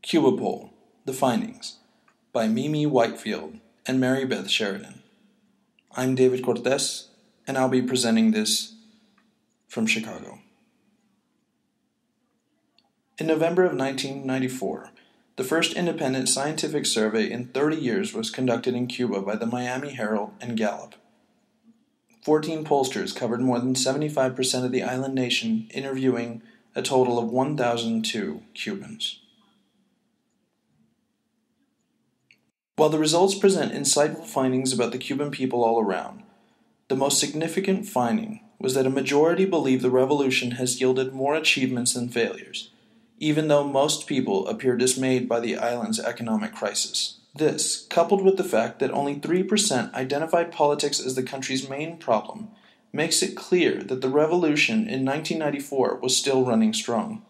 Cuba Poll, The Findings, by Mimi Whitefield and Mary Beth Sheridan. I'm David Cortez, and I'll be presenting this from Chicago. In November of 1994, the first independent scientific survey in 30 years was conducted in Cuba by the Miami Herald and Gallup. 14 pollsters covered more than 75% of the island nation, interviewing a total of 1,002 Cubans. While the results present insightful findings about the Cuban people all around, the most significant finding was that a majority believe the revolution has yielded more achievements than failures, even though most people appear dismayed by the island's economic crisis. This, coupled with the fact that only 3% identified politics as the country's main problem, makes it clear that the revolution in 1994 was still running strong.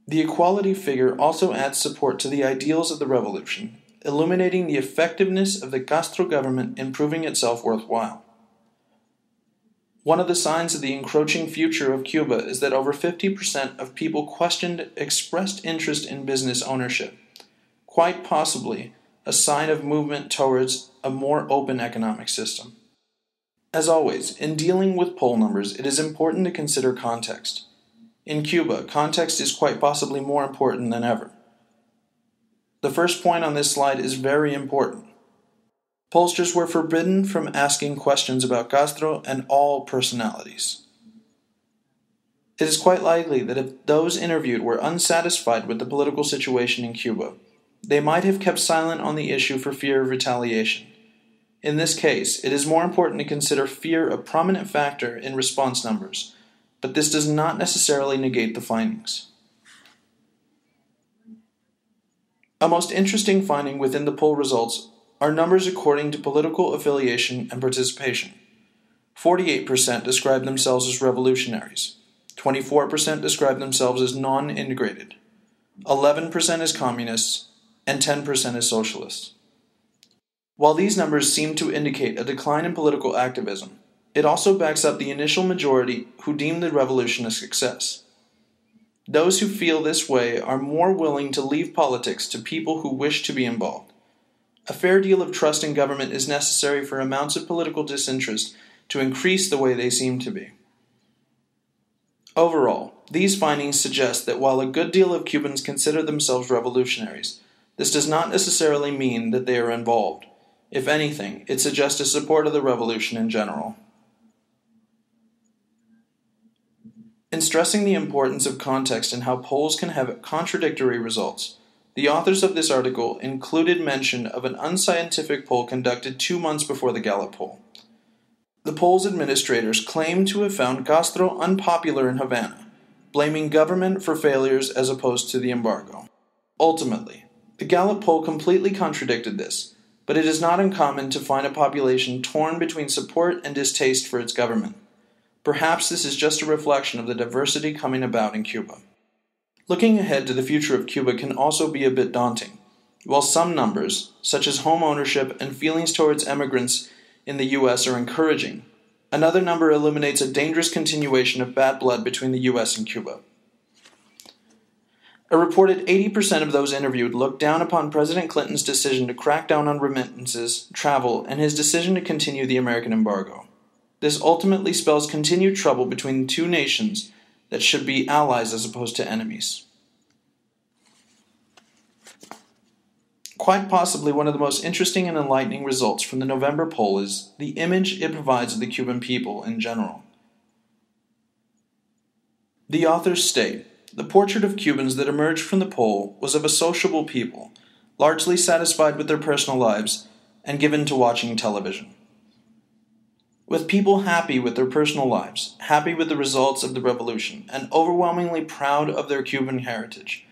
The equality figure also adds support to the ideals of the revolution, illuminating the effectiveness of the Castro government in proving itself worthwhile. One of the signs of the encroaching future of Cuba is that over 50% of people questioned expressed interest in business ownership, quite possibly a sign of movement towards a more open economic system. As always, in dealing with poll numbers, it is important to consider context. In Cuba, context is quite possibly more important than ever. The first point on this slide is very important. Pollsters were forbidden from asking questions about Castro and all personalities. It is quite likely that if those interviewed were unsatisfied with the political situation in Cuba, they might have kept silent on the issue for fear of retaliation. In this case, it is more important to consider fear a prominent factor in response numbers, but this does not necessarily negate the findings. A most interesting finding within the poll results are numbers according to political affiliation and participation. 48% describe themselves as revolutionaries, 24% describe themselves as non-integrated, 11% as communists, and 10% as socialists. While these numbers seem to indicate a decline in political activism, it also backs up the initial majority who deemed the revolution a success. Those who feel this way are more willing to leave politics to people who wish to be involved. A fair deal of trust in government is necessary for amounts of political disinterest to increase the way they seem to be. Overall, these findings suggest that while a good deal of Cubans consider themselves revolutionaries, this does not necessarily mean that they are involved. If anything, it suggests a support of the revolution in general. In stressing the importance of context and how polls can have contradictory results, the authors of this article included mention of an unscientific poll conducted 2 months before the Gallup poll. The poll's administrators claimed to have found Castro unpopular in Havana, blaming government for failures as opposed to the embargo. Ultimately, the Gallup poll completely contradicted this, but it is not uncommon to find a population torn between support and distaste for its government. Perhaps this is just a reflection of the diversity coming about in Cuba. Looking ahead to the future of Cuba can also be a bit daunting. While some numbers, such as home ownership and feelings towards immigrants in the U.S., are encouraging, another number illuminates a dangerous continuation of bad blood between the U.S. and Cuba. A reported 80% of those interviewed looked down upon President Clinton's decision to crack down on remittances, travel, and his decision to continue the American embargo. This ultimately spells continued trouble between two nations that should be allies as opposed to enemies. Quite possibly one of the most interesting and enlightening results from the November poll is the image it provides of the Cuban people in general. The authors state, the portrait of Cubans that emerged from the poll was of a sociable people, largely satisfied with their personal lives and given to watching television. With people happy with their personal lives, happy with the results of the revolution, and overwhelmingly proud of their Cuban heritage,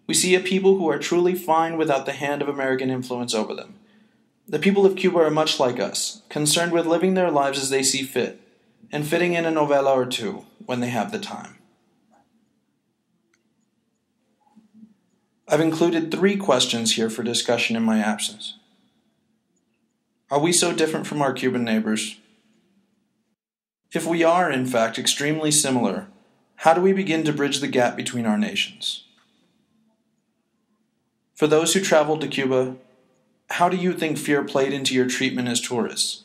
we see a people who are truly fine without the hand of American influence over them. The people of Cuba are much like us, concerned with living their lives as they see fit, and fitting in a novella or two when they have the time. I've included 3 questions here for discussion in my absence. Are we so different from our Cuban neighbors? If we are, in fact, extremely similar, how do we begin to bridge the gap between our nations? For those who traveled to Cuba, how do you think fear played into your treatment as tourists,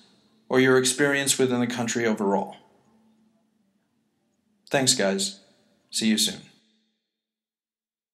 or your experience within the country overall? Thanks, guys. See you soon.